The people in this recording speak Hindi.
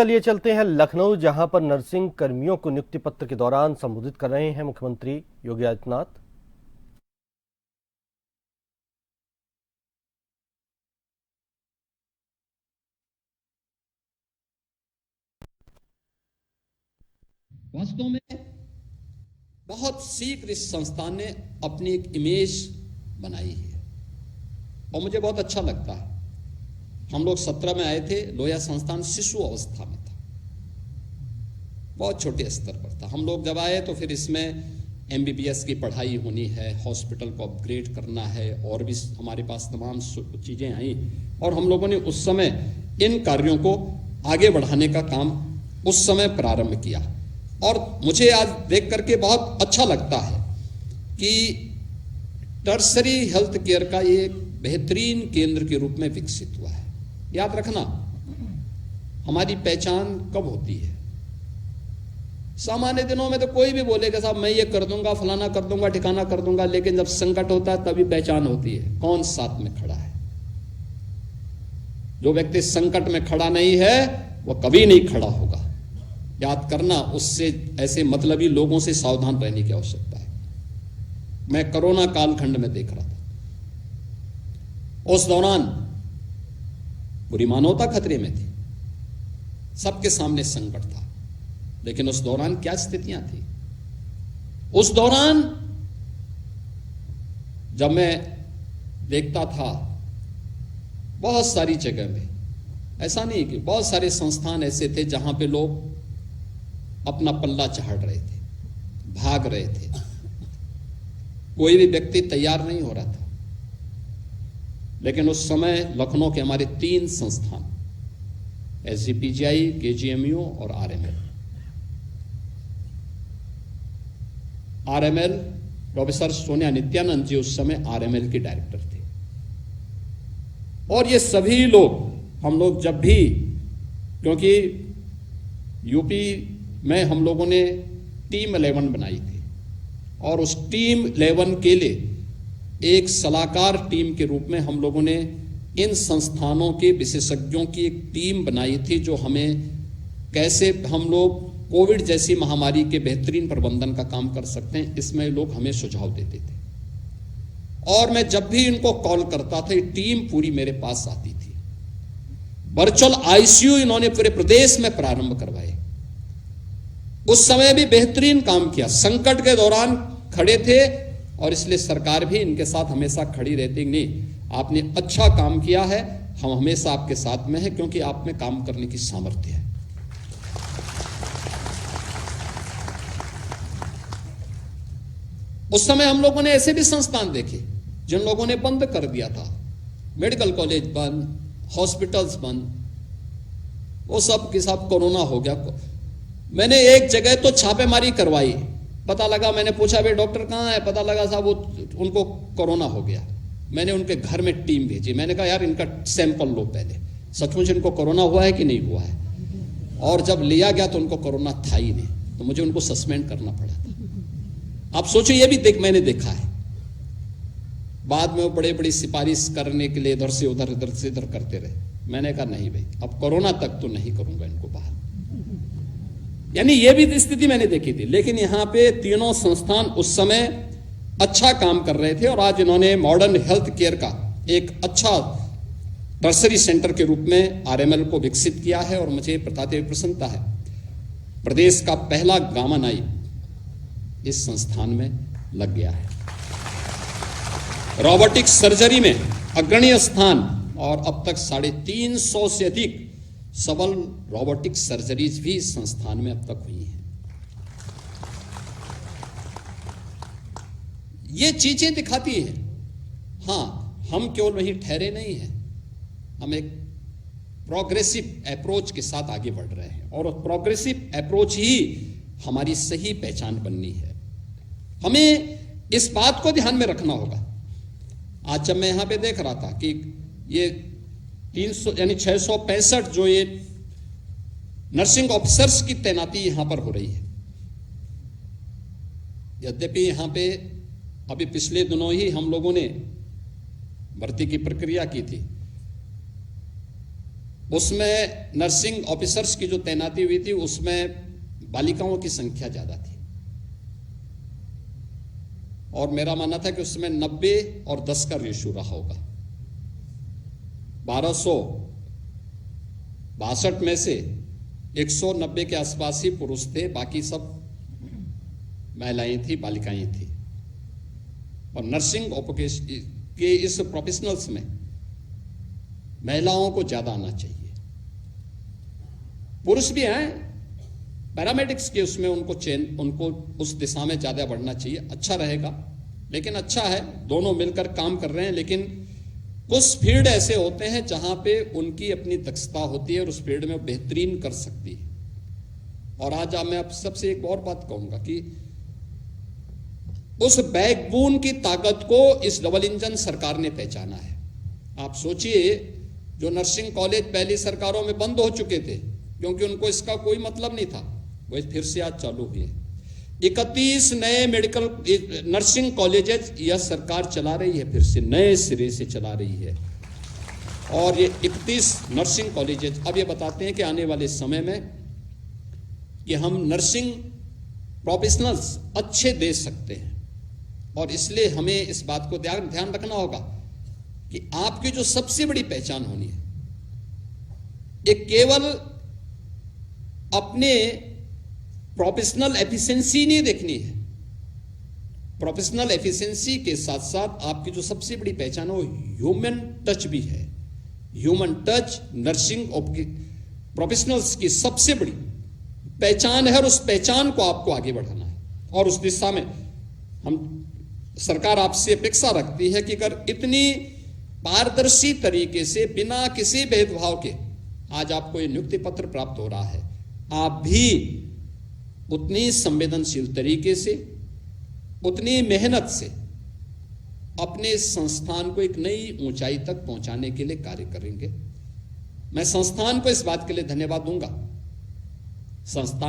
चलिए चलते हैं लखनऊ, जहां पर नर्सिंग कर्मियों को नियुक्ति पत्र के दौरान संबोधित कर रहे हैं मुख्यमंत्री योगी आदित्यनाथ। वास्तव में बहुत शीघ्र इस संस्थान ने अपनी एक इमेज बनाई है और मुझे बहुत अच्छा लगता है। हम लोग 17 में आए थे, लोहिया संस्थान शिशु अवस्था में था, बहुत छोटे स्तर पर था। हम लोग जब आए तो फिर इसमें MBBS की पढ़ाई होनी है, हॉस्पिटल को अपग्रेड करना है और भी हमारे पास तमाम चीजें आई और हम लोगों ने उस समय इन कार्यों को आगे बढ़ाने का काम उस समय प्रारंभ किया। और मुझे आज देख करके बहुत अच्छा लगता है कि टर्सरी हेल्थ केयर का ये एक बेहतरीन केंद्र के रूप में विकसित हुआ है। याद रखना, हमारी पहचान कब होती है? सामान्य दिनों में तो कोई भी बोलेगा साहब मैं ये कर दूंगा, फलाना कर दूंगा, ठिकाना कर दूंगा, लेकिन जब संकट होता है तभी पहचान होती है कौन साथ में खड़ा है। जो व्यक्ति संकट में खड़ा नहीं है वह कभी नहीं खड़ा होगा। याद करना, उससे ऐसे मतलबी लोगों से सावधान रहने की आवश्यकता है। मैं कोरोना कालखंड में देख रहा था, उस दौरान पूरी मानवता खतरे में थी, सबके सामने संकट था, लेकिन उस दौरान क्या स्थितियां थी? उस दौरान जब मैं देखता था बहुत सारी जगह में, ऐसा नहीं कि बहुत सारे संस्थान ऐसे थे जहां पे लोग अपना पल्ला झाड़ रहे थे, भाग रहे थे, कोई भी व्यक्ति तैयार नहीं हो रहा था। लेकिन उस समय लखनऊ के हमारे 3 संस्थान SGPGI, KGMU और RML प्रोफेसर सोनिया नित्यानंद जी उस समय RML के डायरेक्टर थे। और ये सभी लोग, हम लोग जब भी, क्योंकि यूपी में हम लोगों ने टीम 11 बनाई थी और उस टीम 11 के लिए एक सलाहकार टीम के रूप में हम लोगों ने इन संस्थानों के विशेषज्ञों की एक टीम बनाई थी, जो हमें कैसे हम लोग कोविड जैसी महामारी के बेहतरीन प्रबंधन का काम कर सकते हैं, इसमें लोग हमें सुझाव देते थे। और मैं जब भी इनको कॉल करता था, ये टीम पूरी मेरे पास आती थी। वर्चुअल ICU इन्होंने पूरे प्रदेश में प्रारंभ करवाए। उस समय भी बेहतरीन काम किया, संकट के दौरान खड़े थे और इसलिए सरकार भी इनके साथ हमेशा खड़ी रहती। नहीं, आपने अच्छा काम किया है, हम हमेशा आपके साथ में हैं, क्योंकि आप में काम करने की सामर्थ्य है। उस समय हम लोगों ने ऐसे भी संस्थान देखे जिन लोगों ने बंद कर दिया था, मेडिकल कॉलेज बंद, हॉस्पिटल्स बंद, वो सब के सब कोरोना हो गया। मैंने एक जगह तो छापेमारी करवाई, पता लगा, मैंने पूछा भाई डॉक्टर कहाँ है, पता लगा साहब वो उनको कोरोना हो गया। मैंने उनके घर में टीम भेजी, मैंने कहा यार इनका सैंपल लो पहले, सचमुच इनको कोरोना हुआ है कि नहीं हुआ है। और जब लिया गया तो उनको कोरोना था ही नहीं, तो मुझे उनको सस्पेंड करना पड़ा था। आप सोचो, ये भी मैंने देखा है। बाद में वो बड़े बड़ी सिफारिश करने के लिए इधर से उधर, इधर से इधर करते रहे। मैंने कहा नहीं भाई, अब कोरोना तक तो नहीं करूंगा इनको बाहर। यानी ये भी स्थिति मैंने देखी थी। लेकिन यहां पे तीनों संस्थान उस समय अच्छा काम कर रहे थे और आज इन्होंने मॉडर्न हेल्थ केयर का एक अच्छा टर्सरी सेंटर के रूप में RML को विकसित किया है। और मुझे बताते हुए प्रसन्नता है, प्रदेश का पहला गामा नाइफ इस संस्थान में लग गया है। रोबोटिक सर्जरी में अग्रणी स्थान और अब तक 350 से अधिक सबल रोबोटिक सर्जरीज भी इस संस्थान में अब तक हुई हैं। ये चीजें दिखाती हैं, हां हम केवल वहीं ठहरे नहीं हैं, हम एक प्रोग्रेसिव अप्रोच के साथ आगे बढ़ रहे हैं और प्रोग्रेसिव अप्रोच ही हमारी सही पहचान बननी है। हमें इस बात को ध्यान में रखना होगा। आज जब मैं यहां पे देख रहा था कि ये 300 यानी 665 जो ये नर्सिंग ऑफिसर्स की तैनाती यहां पर हो रही है, यद्यपि यहां पे अभी पिछले दिनों ही हम लोगों ने भर्ती की प्रक्रिया की थी, उसमें नर्सिंग ऑफिसर्स की जो तैनाती हुई थी उसमें बालिकाओं की संख्या ज्यादा थी और मेरा मानना था कि उसमें 90 और 10 का रेशो रहा होगा। 1262 में से 190 के आसपास ही पुरुष थे, बाकी सब महिलाएं थी, बालिकाएं थी। और नर्सिंग के इस प्रोफेशनल्स में महिलाओं को ज्यादा आना चाहिए। पुरुष भी हैं पैरामेडिक्स के, उसमें उनको उस दिशा में ज्यादा बढ़ना चाहिए, अच्छा रहेगा। लेकिन अच्छा है दोनों मिलकर काम कर रहे हैं, लेकिन कुछ फील्ड ऐसे होते हैं जहां पे उनकी अपनी दक्षता होती है और उस फील्ड में बेहतरीन कर सकती है। और आज मैं आप सबसे एक और बात कहूंगा कि उस बैकबोन की ताकत को इस डबल इंजन सरकार ने पहचाना है। आप सोचिए, जो नर्सिंग कॉलेज पहली सरकारों में बंद हो चुके थे क्योंकि उनको इसका कोई मतलब नहीं था, वो फिर से आज चालू हुए। 31 नए मेडिकल नर्सिंग कॉलेजेस यह सरकार चला रही है, फिर से नए सिरे से चला रही है। और ये 31 नर्सिंग कॉलेजेस अब ये बताते हैं कि आने वाले समय में कि हम नर्सिंग प्रोफेशनल्स अच्छे दे सकते हैं। और इसलिए हमें इस बात को ध्यान रखना होगा कि आपकी जो सबसे बड़ी पहचान होनी है, ये केवल अपने प्रोफेशनल एफिशिएंसी नहीं देखनी है। प्रोफेशनल एफिशिएंसी के साथ साथ आपकी जो सबसे बड़ी पहचान है वो ह्यूमन टच भी है। ह्यूमन टच नर्सिंग प्रोफेशनल्स की सबसे बड़ी पहचान है और उस पहचान को आपको आगे बढ़ाना है। और उस दिशा में हम सरकार आपसे अपेक्षा रखती है कि अगर इतनी पारदर्शी तरीके से बिना किसी भेदभाव के आज आपको ये नियुक्ति पत्र प्राप्त हो रहा है, आप भी उतनी संवेदनशील तरीके से, उतनी मेहनत से अपने संस्थान को एक नई ऊंचाई तक पहुंचाने के लिए कार्य करेंगे। मैं संस्थान को इस बात के लिए धन्यवाद दूंगा। संस्थान